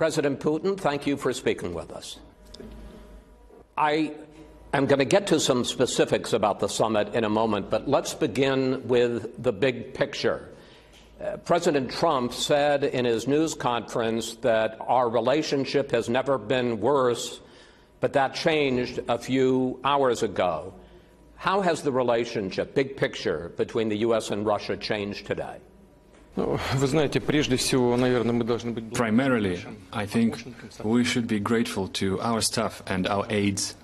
President Putin, thank you for speaking with us. I am going to get to some specifics about the summit in a moment, but let's begin with the big picture. President Trump said in his news conference that our relationship has never been worse, but that changed a few hours ago. How has the relationship, big picture, between the U.S. and Russia changed today? Primarily, I think we should be grateful to our staff and our aides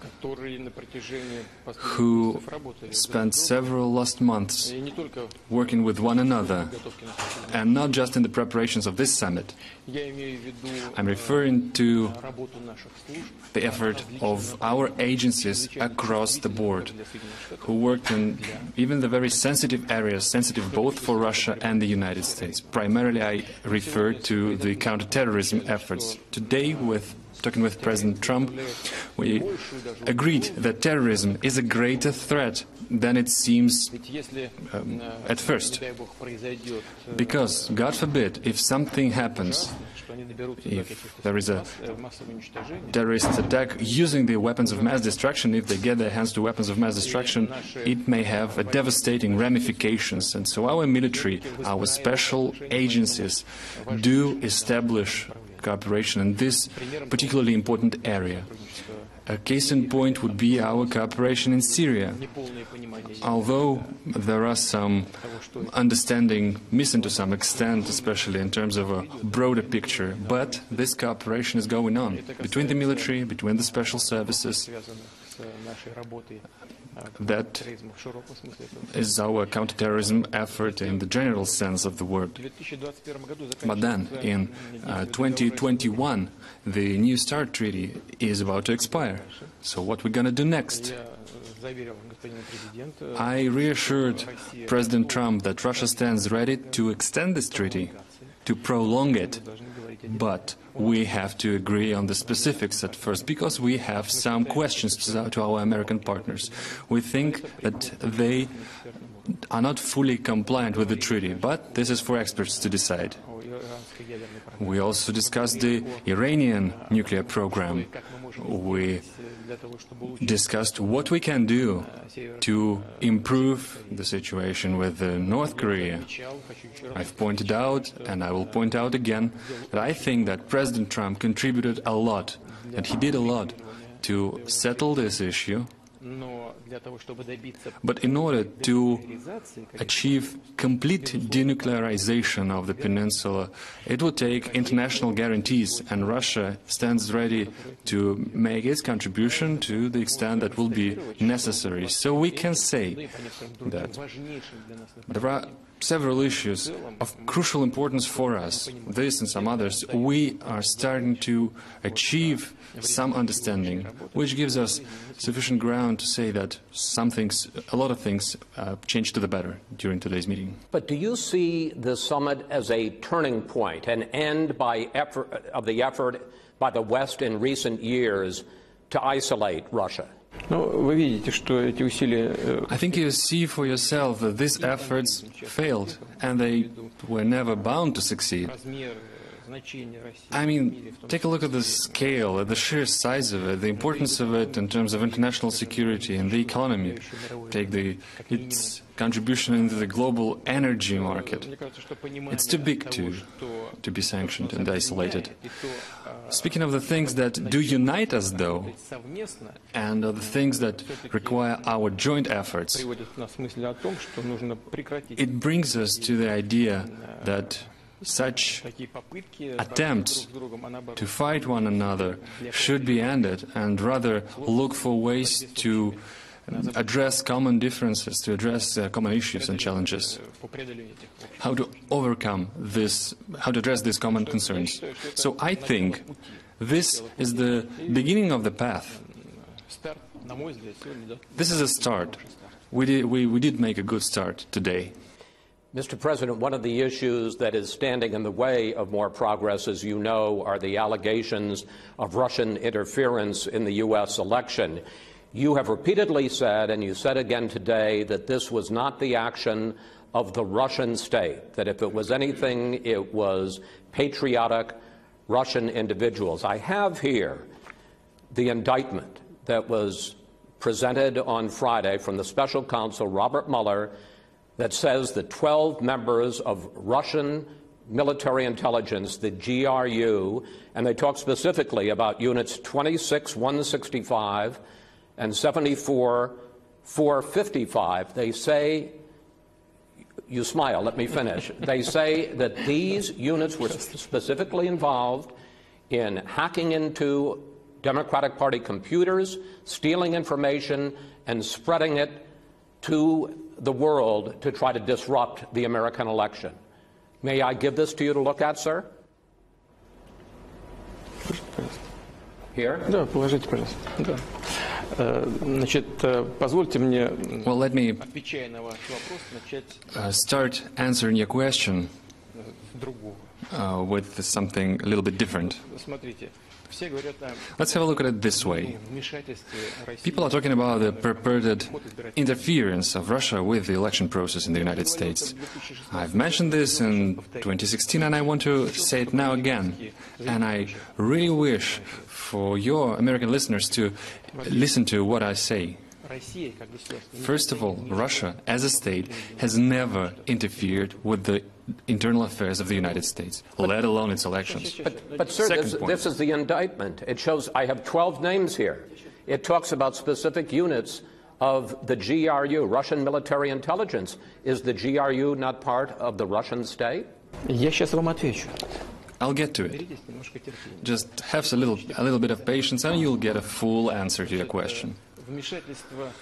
who spent several last months working with one another, and not just in the preparations of this summit. I'm referring to the effort of our agencies across the board, who worked in even the very sensitive areas, sensitive both for Russia and the United States. Primarily, I refer to the counterterrorism efforts. Today, talking with President Trump, we agreed that terrorism is a greater threat than it seems at first. Because, God forbid, if something happens, if there is a terrorist attack using the weapons of mass destruction, if they get their hands to weapons of mass destruction, it may have devastating ramifications. And so our military, our special agencies do establish cooperation in this particularly important area. A case in point would be our cooperation in Syria. Although there are some understanding missing to some extent, especially in terms of a broader picture, but this cooperation is going on between the military, between the special services. That is our counterterrorism effort in the general sense of the word. But then, in 2021, the New START treaty is about to expire. So what we're going to do next? I reassured President Trump that Russia stands ready to extend this treaty, to prolong it. But we have to agree on the specifics at first, because we have some questions to our American partners. We think that they are not fully compliant with the treaty, but this is for experts to decide. We also discussed the Iranian nuclear program. We discussed what we can do to improve the situation with North Korea. I've pointed out, and I will point out again, that I think that President Trump contributed a lot, and he did a lot to settle this issue. But in order to achieve complete denuclearization of the peninsula, it will take international guarantees, and Russia stands ready to make its contribution to the extent that will be necessary. So we can say that there are several issues of crucial importance for us, this and some others. We are starting to achieve some understanding, which gives us sufficient ground to say that a lot of things changed to the better during today's meeting. But do you see the summit as a turning point, an end of the effort by the West in recent years to isolate Russia? I think you see for yourself that these efforts failed, and they were never bound to succeed. I mean, take a look at the scale, at the sheer size of it, the importance of it in terms of international security and the economy. Take its contribution into the global energy market. It's too big to be sanctioned and isolated. Speaking of the things that do unite us, though, and of the things that require our joint efforts, it brings us to the idea that such attempts to fight one another should be ended, and rather look for ways to address common differences, to address common issues and challenges, how to overcome this, how to address these common concerns. So I think this is the beginning of the path. This is a start. We did make a good start today. Mr. President, one of the issues that is standing in the way of more progress, as you know, are the allegations of Russian interference in the U.S. election. You have repeatedly said, and you said again today, that this was not the action of the Russian state, that if it was anything, it was patriotic Russian individuals. I have here the indictment that was presented on Friday from the special counsel Robert Mueller that says that 12 members of Russian military intelligence, the GRU, and they talk specifically about units 26-165 and 74-455. They say, you smile, let me finish. They say that these units were specifically involved in hacking into Democratic Party computers, stealing information, and spreading it to the world to try to disrupt the American election. May I give this to you to look at, sir? Here? Да, положите, пожалуйста. Да. Значит, позвольте мне, Well, let me отвечая на ваш вопрос, начать start answering your question с другого. with something a little bit different. Смотрите, все говорят о Let's have a look at it this way. вмешательстве России. People are talking about the purported interference of Russia with the election process in the United States. I've mentioned this in 2016 and I want to say it now again. And I really wish for your American listeners to listen to what I say. Россия, как государство, First of all, Russia, as a state, has never interfered with the internal affairs of the United States, let alone its elections. But sir, Second point. this is the indictment. It shows, I have 12 names here. It talks about specific units of the GRU, Russian military intelligence. Is the GRU not part of the Russian state? Я сейчас вам отвечу. I'll get to it. Беритесь немножко терпения. Just have a little bit of patience and you'll get a full answer to your question. Вмешательство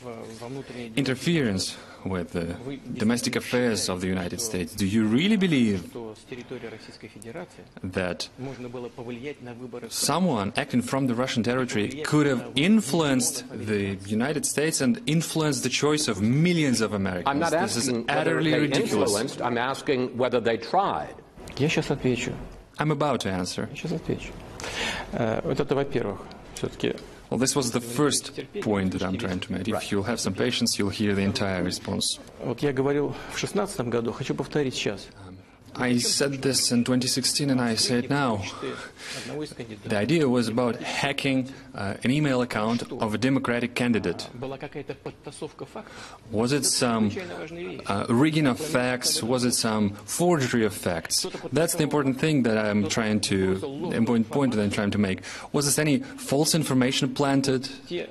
во внутренние дела. Interference with the domestic affairs of the United States. Do you really believe Что с территории Российской Федерации that можно было повлиять на выборы? someone acting from the Russian territory could have influenced the United States and influenced the choice of millions of Americans? I'm not This is asking whether utterly they ridiculous. influenced. I'm asking whether they tried. Я сейчас отвечу. I'm about to answer. Я сейчас отвечу. Вот это, во-первых, все-таки. Well, this was the first point that I'm trying to make. If you'll have some patience, you'll hear the entire response. Вот я говорил в 2016 году, хочу повторить сейчас. I said this in 2016 and I say it now. Одного из кандидатов. The idea was about hacking an email account of a Democratic candidate. Была какая-то подтасовка фактов. Was it some Чрезвычайно важная вещь. rigging of facts? Was it some forgery of facts? That's the important thing that I'm trying to, the important point that I'm trying to make. Was this any false information planted? Те,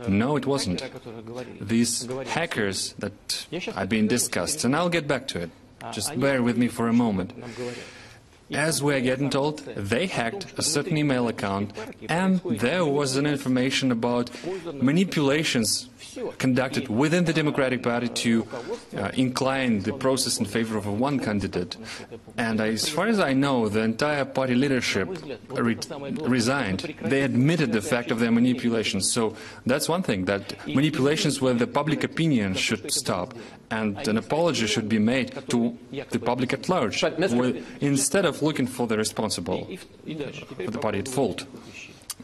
No, it wasn't. о которых говорили. These hackers that are being discussed, and I'll get back to it. Just bear with me for a moment. Нам говорят. As we're getting told, they hacked a certain email account and there was an information about manipulations conducted within the Democratic Party to incline the process in favor of one candidate. And as far as I know, the entire party leadership resigned. They admitted the fact of their manipulations. So that's one thing, that manipulations with the public opinion should stop. And an apology should be made to the public at large, instead of looking for the responsible, for the party at fault.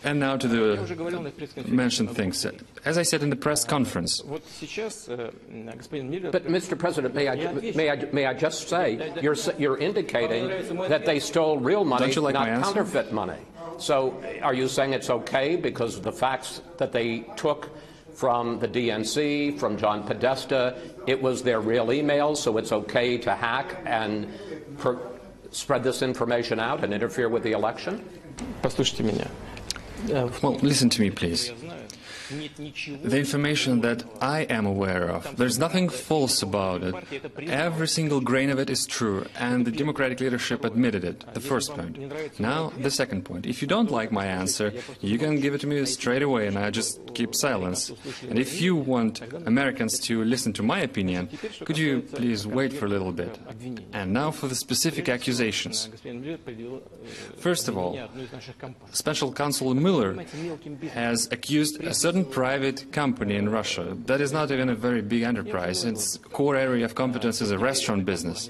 And now to the mentioned things. As I said in the press conference. Вот сейчас господин Миллер. But, Mr. President, may I just say, you're indicating that they stole real money, Don't you like my not answer? counterfeit money. So are you saying it's okay because of the facts that they took from the DNC, from John Podesta, it was their real emails, so it's okay to hack and spread this information out and interfere with the election? Послушайте меня. Well, listen to me, please. Я знаю, нет ничего. The information that I am aware of, there's nothing false about it. Every single grain of it is true, and the Democratic leadership admitted it, the first point. Now, the second point. If you don't like my answer, you can give it to me straight away, and I just keep silence. And if you want Americans to listen to my opinion, could you please wait for a little bit? And now for the specific accusations. Господин Миллер привел First of all, одну из наших компаний. Special Counsel Mueller has accused a certain private company in Russia that is not even a very big enterprise. Its core area of competence is a restaurant business.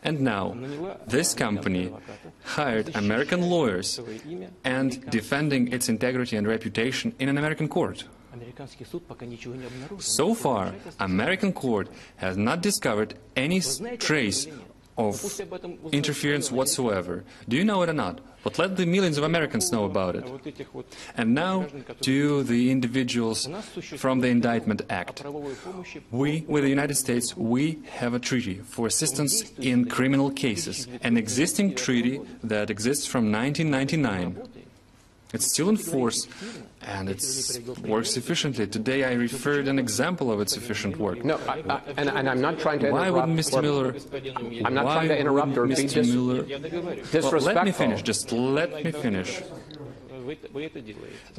And now, this company hired American lawyers and defending its integrity and reputation in an American court. Американский суд пока ничего не обнаружил. So far, American court has not discovered any trace of interference whatsoever. Do you know it or not? But let the millions of Americans know about it. And now to the individuals from the Indictment Act. We, with the United States, we have a treaty for assistance in criminal cases, an existing treaty that exists from 1999. It's still in force, and it works efficiently. Today I referred an example of its efficient work. No, and I'm not trying to interrupt. Why would Mr. Miller... I'm not trying to interrupt or be disrespectful. Well, let me finish. Just let me finish.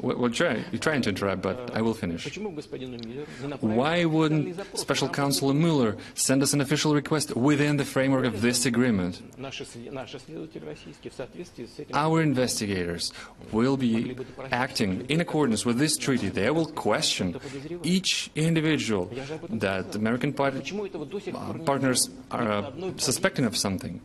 Well, you're trying to interrupt, but I will finish. Why wouldn't Special Counsel Mueller send us an official request within the framework of this agreement? Our investigators will be acting in accordance with this treaty. They will question each individual that American partners are suspecting of something.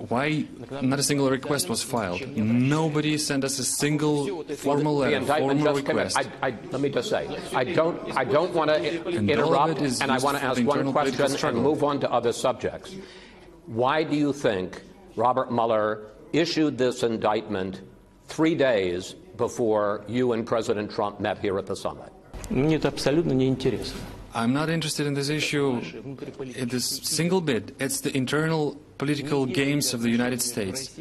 Why not a single request was filed? Nobody sent us a single formal letter, formal request. Let me just say, I don't want to interrupt, and I want to ask one question and move on to other subjects. Why do you think Robert Mueller issued this indictment 3 days before you and President Trump met here at the summit? Мне это абсолютно неинтересно. I'm not interested in this issue in this single bit. It's the internal political games of the United States.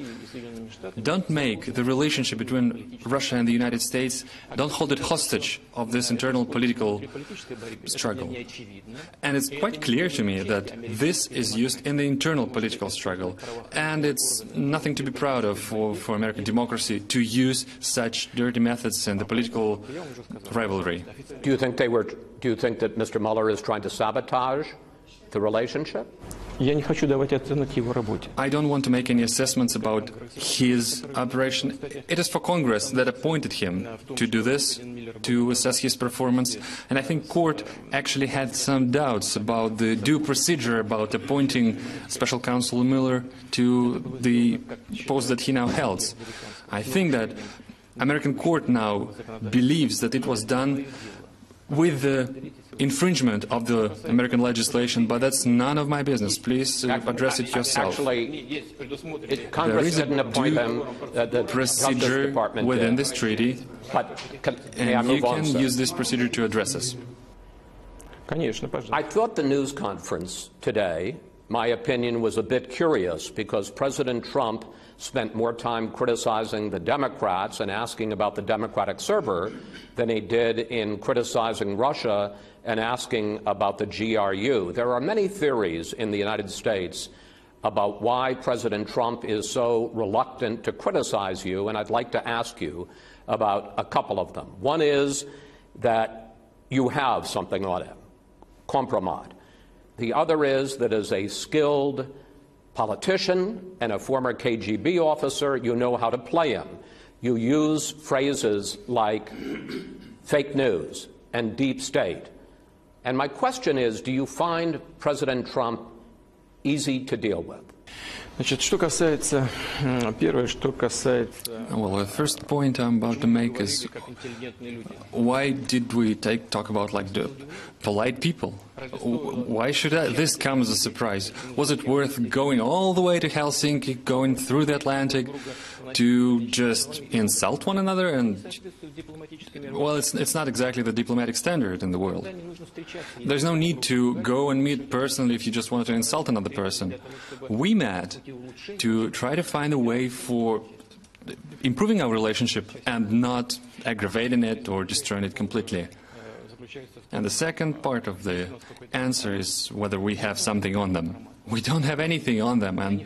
Don't make the relationship between Russia and the United States, don't hold it hostage of this internal political struggle. And it's quite clear to me that this is used in the internal political struggle. And it's nothing to be proud of for American democracy to use such dirty methods in the political rivalry. Do you think that Mr. Mueller is trying to sabotage the relationship? Я не хочу давать оценок его работе. I don't want to make any assessments about his operation. It is for Congress that appointed him to do this, to assess his performance. And I think court actually had some doubts about the due procedure about appointing Special Counsel Mueller to the post that he now holds. I think that American court now believes that it was done with the infringement of the American legislation, but that's none of my business. Please address it yourself. Actually, Congress didn't appoint them. The procedure within this treaty, and you can use this procedure to address us. I thought the news conference today, my opinion, was a bit curious because President Trump spent more time criticizing the Democrats and asking about the Democratic server than he did in criticizing Russia and asking about the GRU. There are many theories in the United States about why President Trump is so reluctant to criticize you, and I'd like to ask you about a couple of them. One is that you have something on him, compromat. The other is that as a skilled politician and a former KGB officer, you know how to play him. You use phrases like fake news and deep state. And my question is, do you find President Trump easy to deal with? Значит, что касается первое, что касается. Well, the first point I'm about to make is why did we talk about like the polite people? Why should this come as a surprise? Was it worth going all the way to Helsinki, going through the Atlantic, to just insult one another? And well, it's not exactly the diplomatic standard in the world. There's no need to go and meet personally if you just wanted to insult another person. We met to try to find a way for improving our relationship and not aggravating it or destroying it completely. And the second part of the answer is whether we have something on them. We don't have anything on them, and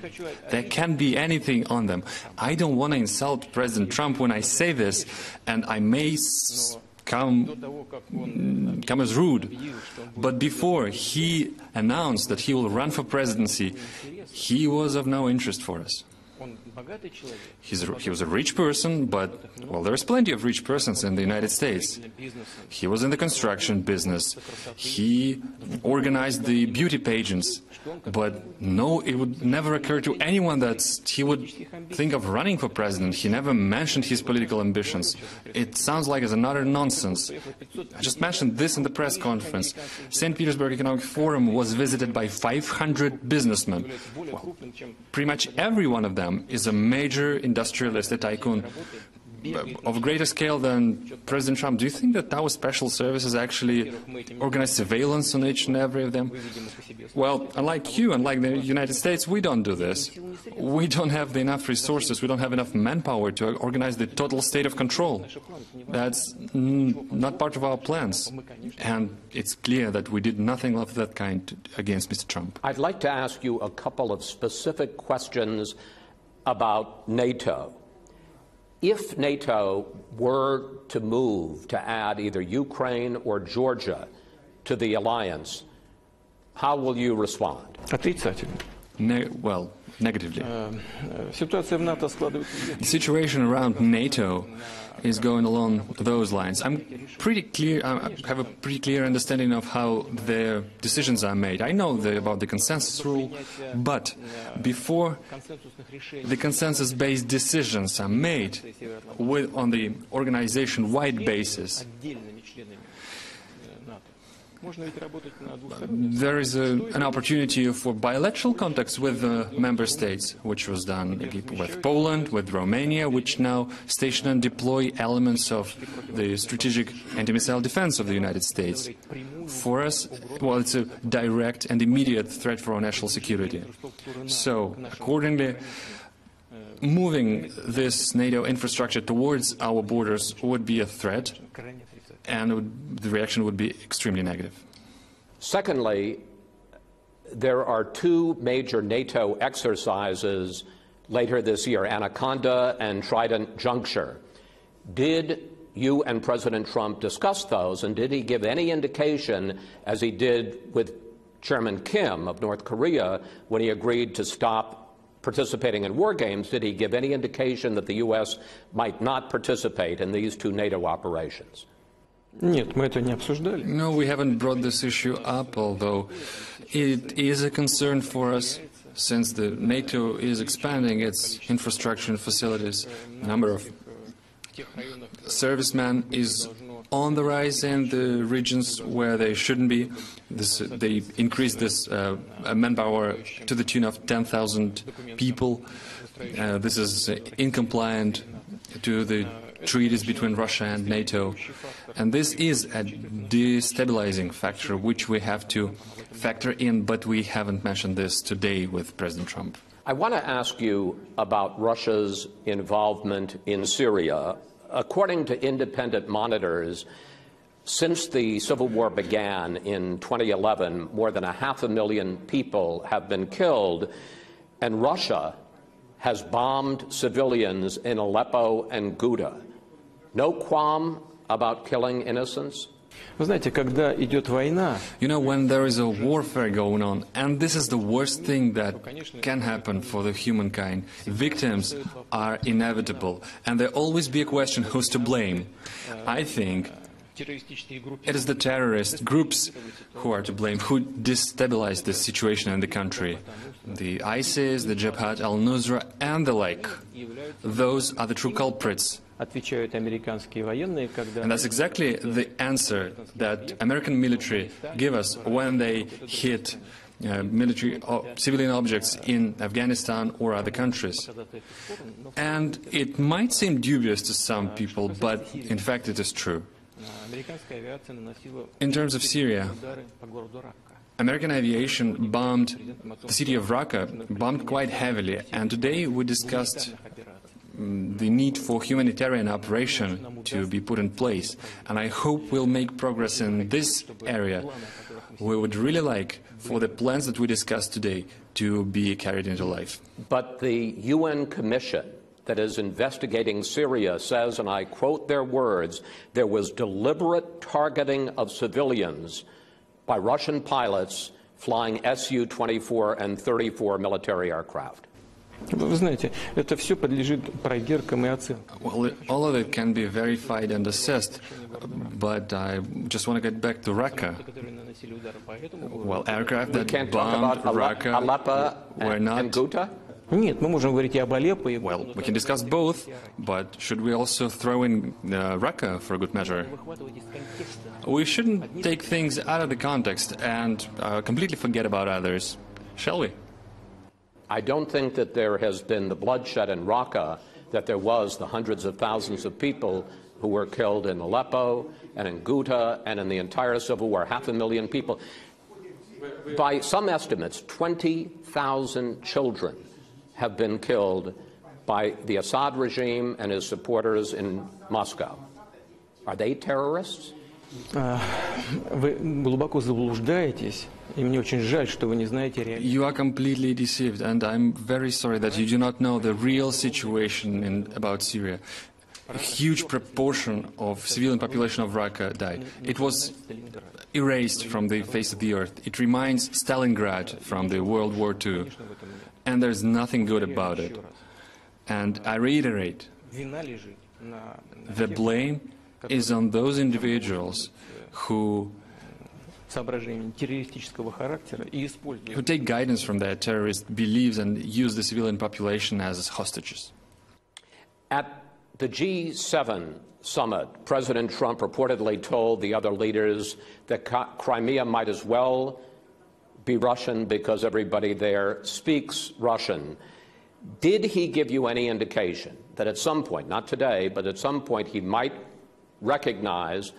there can't be anything on them. I don't want to insult President Trump when I say this, and I may come as rude. But before he announced that he will run for presidency, he was of no interest for us. He was a rich person, but, well, there's plenty of rich persons in the United States. He was in the construction business. He organized the beauty pageants. But no, it would never occur to anyone that he would think of running for president. He never mentioned his political ambitions. It sounds like it's another nonsense. I just mentioned this in the press conference. St. Petersburg Economic Forum was visited by 500 businessmen. Well, pretty much every one of them is a major industrialist, a tycoon, of a greater scale than President Trump. Do you think that our special services actually organize surveillance on each and every of them? Well, unlike you, unlike the United States, we don't do this. We don't have enough resources, we don't have enough manpower to organize the total state of control. That's not part of our plans. And it's clear that we did nothing of that kind against Mr. Trump. I'd like to ask you a couple of specific questions about NATO. If NATO were to move to add either Ukraine or Georgia to the alliance, how will you respond? Отрицательно. Well, negatively. Ситуация в НАТО складывается. The situation around NATO is going along those lines. I have a pretty clear understanding of how their decisions are made. I know about the consensus rule, but before the consensus-based decisions are made on the organization-wide basis, there is an opportunity for bilateral contacts with the member states, which was done with Poland, with Romania, which now station and deploy elements of the strategic anti-missile defense of the United States. For us, well, it's a direct and immediate threat for our national security. So, accordingly, moving this NATO infrastructure towards our borders would be a threat, and the reaction would be extremely negative. Secondly, there are two major NATO exercises later this year, Anaconda and Trident Juncture. Did you and President Trump discuss those, and did he give any indication, as he did with Chairman Kim of North Korea, when he agreed to stop participating in war games, did he give any indication that the U.S. might not participate in these two NATO operations? Нет, мы это не обсуждали. No, we haven't brought this issue up, although it is a concern for us since the NATO is expanding its infrastructure and facilities. The number of servicemen is on the rise in the regions where they shouldn't be. They increased this manpower to the tune of 10,000 people. This is incompliant to the treaties between Russia and NATO. And this is a destabilizing factor which we have to factor in, but we haven't mentioned this today with President Trump. I want to ask you about Russia's involvement in Syria. According to independent monitors, since the civil war began in 2011, more than 500,000 people have been killed, and Russia has bombed civilians in Aleppo and Ghouta. No qualm about killing innocents? Вы знаете, когда идет война, you know, when there is a warfare going on, and this is the worst thing that can happen for the humankind, victims are inevitable, and there always be a question who's to blame. I think it is the terrorist groups who are to blame, who destabilize the situation in the country. The ISIS, the Jabhat al-Nusra, and the like. Those are the true culprits. And that's exactly the answer that American military give us when they hit civilian objects in Afghanistan or other countries. And it might seem dubious to some people, but in fact it is true. In terms of Syria, American aviation bombed the city of Raqqa, bombed quite heavily, and today we discussed the need for humanitarian operation to be put in place, and I hope we'll make progress in this area. We would really like for the plans that we discussed today to be carried into life. But the UN Commission that is investigating Syria says, and I quote their words, there was deliberate targeting of civilians by Russian pilots flying Su-24 and 34 military aircraft. Вы знаете, это все подлежит проверкам и оценкам. Well, all of it can be verified and assessed, but I just want to get back to Raqqa. Well, aircraft We that can't talk bombed about Raqqa Aleppo were and not... Ghouta? Нет, мы можем говорить и об Алеппо, и... Well, we can discuss both, but should we also throw in Raqqa for good measure? We shouldn't take things out of the context and completely forget about others, shall we? I don't think that there has been the bloodshed in Raqqa that there was the hundreds of thousands of people who were killed in Aleppo and in Ghouta and in the entire civil war, 500,000 people. By some estimates, 20,000 children have been killed by the Assad regime and his supporters in Moscow. Are they terrorists? Вы глубоко заблуждаетесь, и мне очень жаль, что вы не знаете реальность. You are completely deceived, and I'm very sorry that you do not know the real situation about Syria. A huge proportion of civilian population of Raqqa died. It was erased from the face of the earth. It reminds Stalingrad from the World War II, and there's nothing good about it. And I reiterate, the blame is on those individuals who take guidance from their terrorist beliefs and use the civilian population as hostages. At the G7 summit, President Trump reportedly told the other leaders that Crimea might as well be Russian because everybody there speaks Russian. Did he give you any indication that at some point, not today, but at some point he might recognize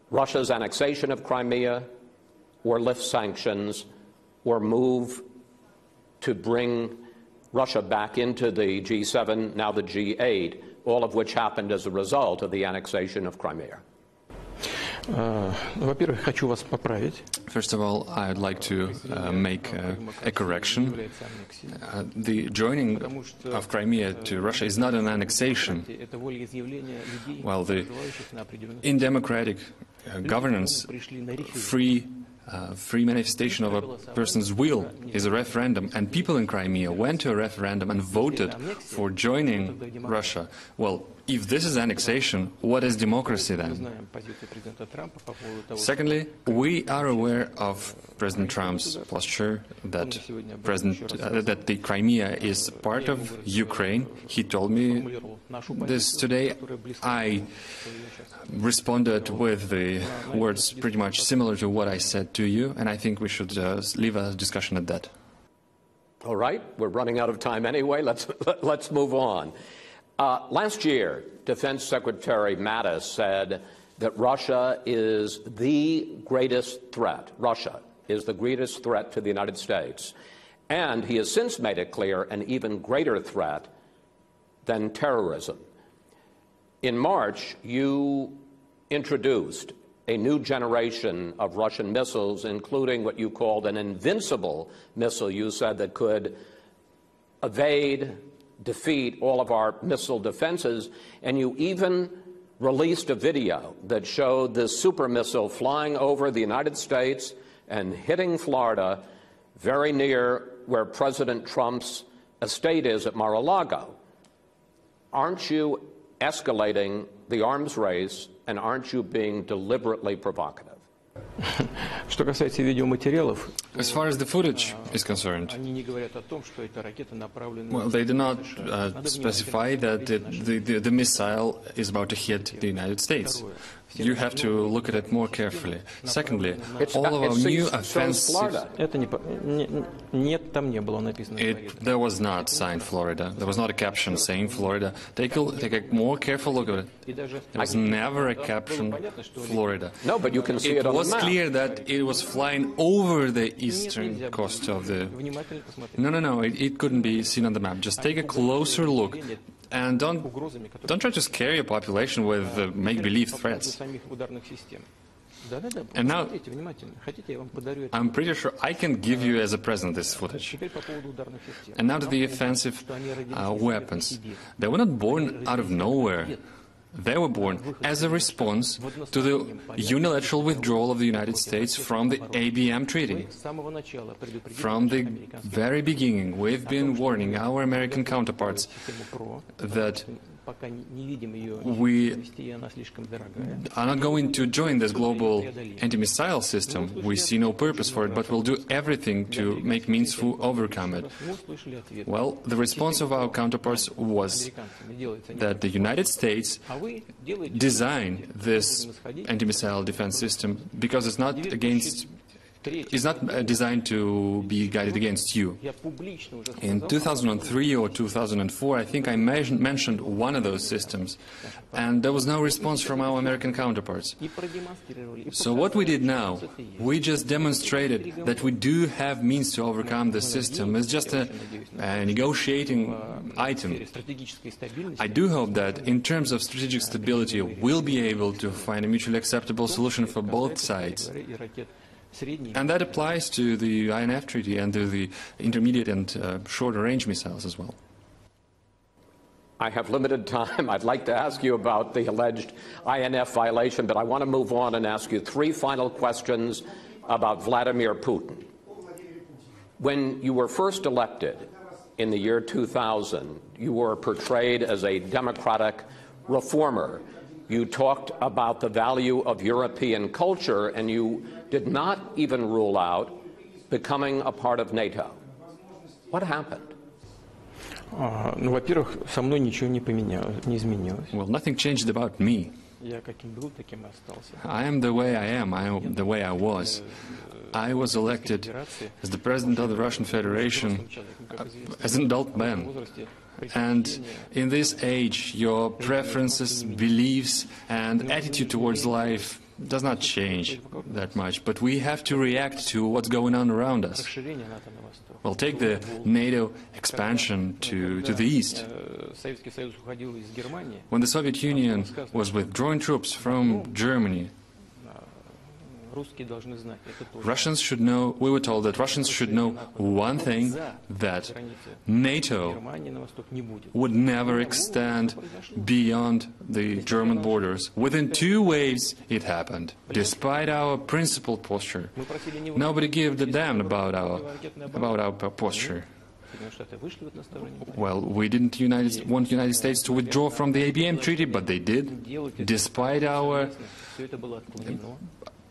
Russia's annexation of Crimea or lift sanctions or move to bring Russia back into the G7, now the G8, all of which happened as a result of the annexation of Crimea? Во-первых, хочу вас поправить. First of all, I'd like to make a correction. The joining of Crimea to Russia is not an annexation. Well, the in democratic governance, free manifestation of a person's will is a referendum, and people in Crimea went to a referendum and voted for joining Russia. Well, if this is annexation, what is democracy then? Secondly, we are aware of President Trump's posture that that the Crimea is part of Ukraine. He told me this today. I responded with the words pretty much similar to what I said to you, and I think we should leave a discussion at that. All right, we're running out of time anyway. Let's move on. Last year, Defense Secretary Mattis said that Russia is the greatest threat. Russia is the greatest threat to the United States. And he has since made it clear an even greater threat than terrorism. In March, you introduced a new generation of Russian missiles, including what you called an invincible missile, you said, that could evade, defeat all of our missile defenses, and you even released a video that showed this super missile flying over the United States and hitting Florida, very near where President Trump's estate is at Mar-a-Lago. Aren't you escalating the arms race, and aren't you being deliberately provocative? Что касается видеоматериалов, as far as the footage is concerned, well, they do not specify that the missile is about to hit the United States. You have to look at it more carefully. Secondly, all of our new offensive... There was not signed Florida. There was not a caption saying Florida. Take a more careful look at it. There was never a caption Florida. No, but you can see it on the map. It was clear that it was flying over the eastern coast of the... No, it couldn't be seen on the map. Just take a closer look. And don't try to scare your population with make-believe threats. And now, I'm pretty sure I can give you as a present this footage. And now to the offensive weapons. They were not born out of nowhere. They were born as a response to the unilateral withdrawal of the United States from the ABM Treaty. From the very beginning, we've been warning our American counterparts that we are not going to join this global anti-missile system. We see no purpose for it, but we'll do everything to make means to overcome it. Well, the response of our counterparts was that the United States designed this anti-missile defense system because it's not designed to be guided against you. In 2003 or 2004, I think I mentioned one of those systems, and there was no response from our American counterparts. So what we did now, we just demonstrated that we do have means to overcome the system. It's just a negotiating item. I do hope that in terms of strategic stability, we'll be able to find a mutually acceptable solution for both sides. And that applies to the INF Treaty and to the intermediate and shorter range missiles as well. I have limited time. I'd like to ask you about the alleged INF violation, but I want to move on and ask you three final questions about Vladimir Putin. When you were first elected in the year 2000, you were portrayed as a democratic reformer. You talked about the value of European culture, and you did not even rule out becoming a part of NATO. What happened? Во-первых, со мной ничего не изменилось. Well, nothing changed about me. Я каким был, таким и остался. I am the way I am. I am the way I was. I was elected as the president of the Russian Federation as an adult man. And in this age, your preferences, beliefs, and attitude towards life does not change that much. But we have to react to what's going on around us. Well, take the NATO expansion to the east. When the Soviet Union was withdrawing troops from Germany, Russians should know, we were told that Russians should know one thing, that NATO would never extend beyond the German borders. Within 2 waves it happened, despite our principled posture. Nobody gave a damn about our posture. Well, we didn't want the United States to withdraw from the ABM Treaty, but they did, despite our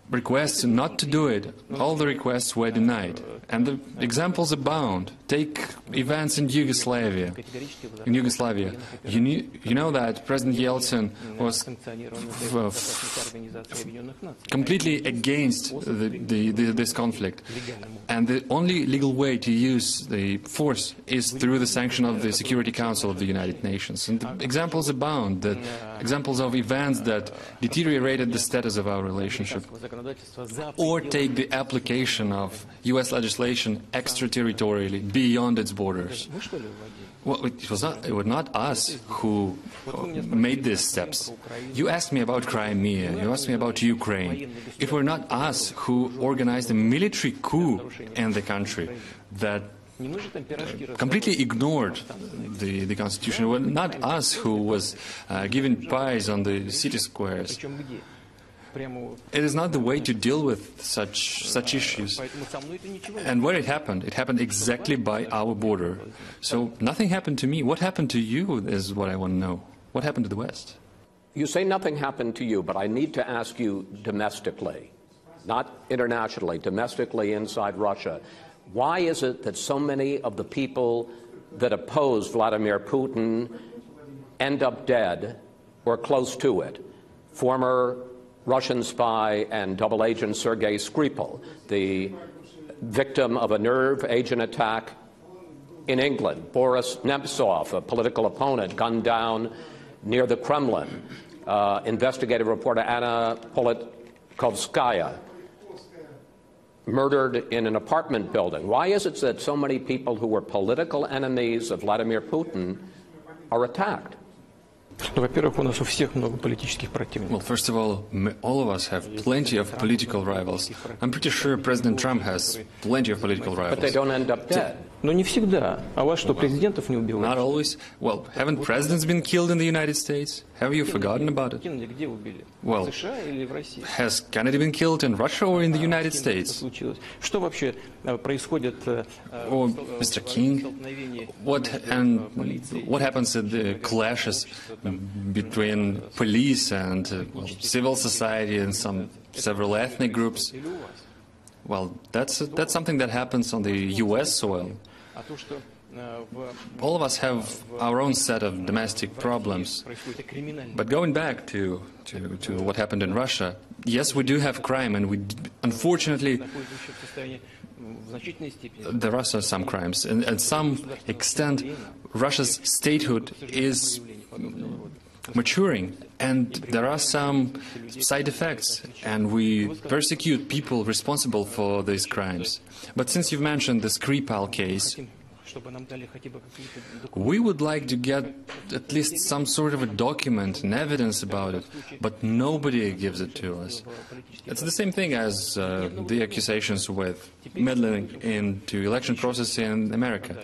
requests not to do it. All the requests were denied. And the examples abound. Take events in Yugoslavia. You know that President Yeltsin was completely against this conflict. And the only legal way to use the force is through the sanction of the Security Council of the United Nations. And the examples abound, examples of events that deteriorated the status of our relationship. Or take the application of U.S. legislation extraterritorially, beyond its borders. Well, it was not us who made these steps. You asked me about Crimea, you asked me about Ukraine. It were not us who organized a military coup in the country that completely ignored the constitution. It was not us who was giving pies on the city squares. It is not the way to deal with such issues. And where it happened exactly by our border. So nothing happened to me. What happened to you is what I want to know. What happened to the West? You say nothing happened to you, but I need to ask you domestically, not internationally, domestically inside Russia. Why is it that so many of the people that oppose Vladimir Putin end up dead or close to it? Former Russian spy and double agent Sergei Skripal, the victim of a nerve agent attack in England. Boris Nemtsov, a political opponent, gunned down near the Kremlin. Investigative reporter Anna Politkovskaya, murdered in an apartment building. Why is it that so many people who were political enemies of Vladimir Putin are attacked? Ну, во-первых, у нас у всех много политических противников. Well, first of all of us have plenty of political rivals. I'm pretty sure President Trump has plenty of political But they rivals. don't end up dead. Но не всегда. А вас что, президентов не убивают? Not always. Well, haven't presidents been killed in the United States? Have you forgotten about it? Кеннеди где убили? Well, В США или в России? Has Kennedy been killed in Russia or in the United Что States? случилось? Что вообще происходит Or Mr. King? What happens at the clashes between police and civil society and several ethnic groups? Well, that's something that happens on the U.S. soil. А то, что All of us have our own set of domestic problems. But going back to what happened in Russia, yes, we do have crime, and unfortunately, there are some crimes. And at some extent, Russia's statehood is maturing, and there are some side effects, and we persecute people responsible for these crimes. But since you've mentioned the Skripal case, we would like to get at least some sort of a document and evidence about it, but nobody gives it to us. It's the same thing as the accusations with meddling into election process in America.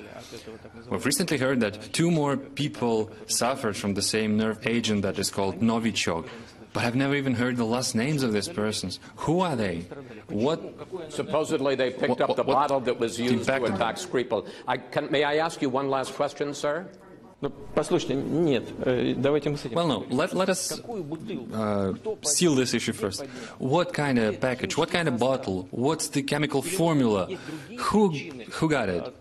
We've recently heard that 2 more people suffered from the same nerve agent that is called Novichok. But I've never even heard the last names of these persons. Who are they? What? Supposedly they picked up the bottle that was used to attack Skripal. May I ask you one last question, sir? Послушайте, нет, давайте мы с этим. Well, no, let us seal this issue first. What kind of package, what kind of bottle, what's the chemical formula, who got it?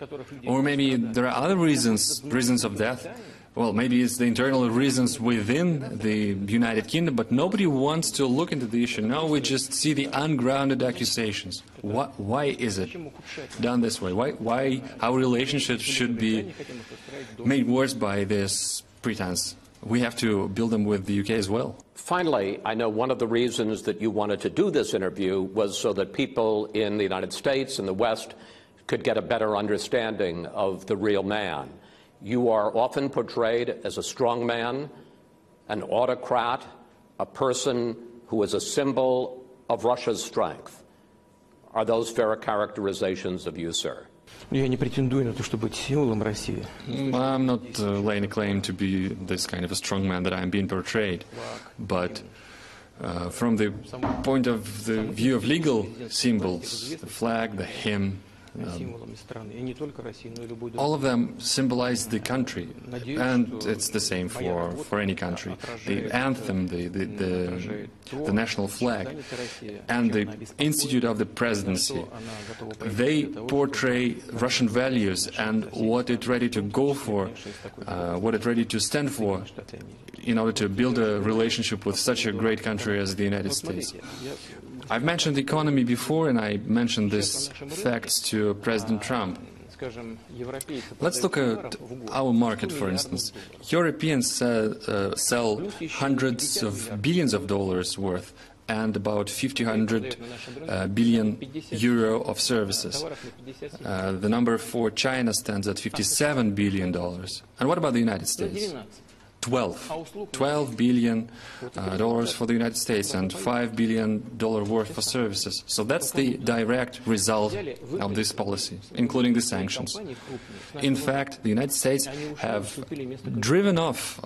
Or maybe there are other reasons of death. Well, maybe it's the internal reasons within the United Kingdom, but nobody wants to look into the issue. Now we just see the ungrounded accusations. Why is it done this way? Why our relationships should be made worse by this pretense? We have to build them with the UK as well. Finally, I know one of the reasons that you wanted to do this interview was so that people in the United States and the West could get a better understanding of the real man. You are often portrayed as a strong man, an autocrat, a person who is a symbol of Russia's strength. Are those fair characterizations of you, sir? Я не претендую на то, чтобы быть символом России. I'm not laying a claim to be this kind of a strong man that I'm being portrayed, but from the point of the view of legal symbols, the flag, the hymn, all of them symbolize the country, and it's the same for any country. The anthem, the national flag, and the Institute of the Presidency, they portray Russian values and what it's ready to go for, what it's ready to stand for, in order to build a relationship with such a great country as the United States. I've mentioned the economy before, and I mentioned these facts to President Trump. Let's look at our market, for instance. Europeans sell hundreds of billions of dollars worth and about 100 billion euro of services. The number for China stands at $57 billion. And what about the United States? 12 billion dollars for the United States and $5 billion worth for services. So that's the direct result of this policy, including the sanctions. In fact, the United States have driven off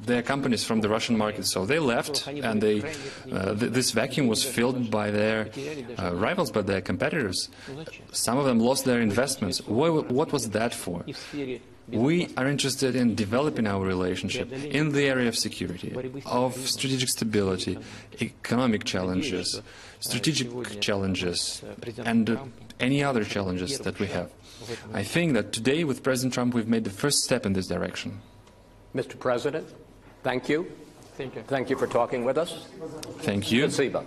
their companies from the Russian market. So they left, and this vacuum was filled by their rivals, by their competitors. Some of them lost their investments. What was that for? We are interested in developing our relationship in the area of security, of strategic stability, economic challenges, strategic challenges, and any other challenges that we have. I think that today with President Trump we've made the first step in this direction. Mr. President, thank you. Thank you for talking with us. Thank you. Спасибо.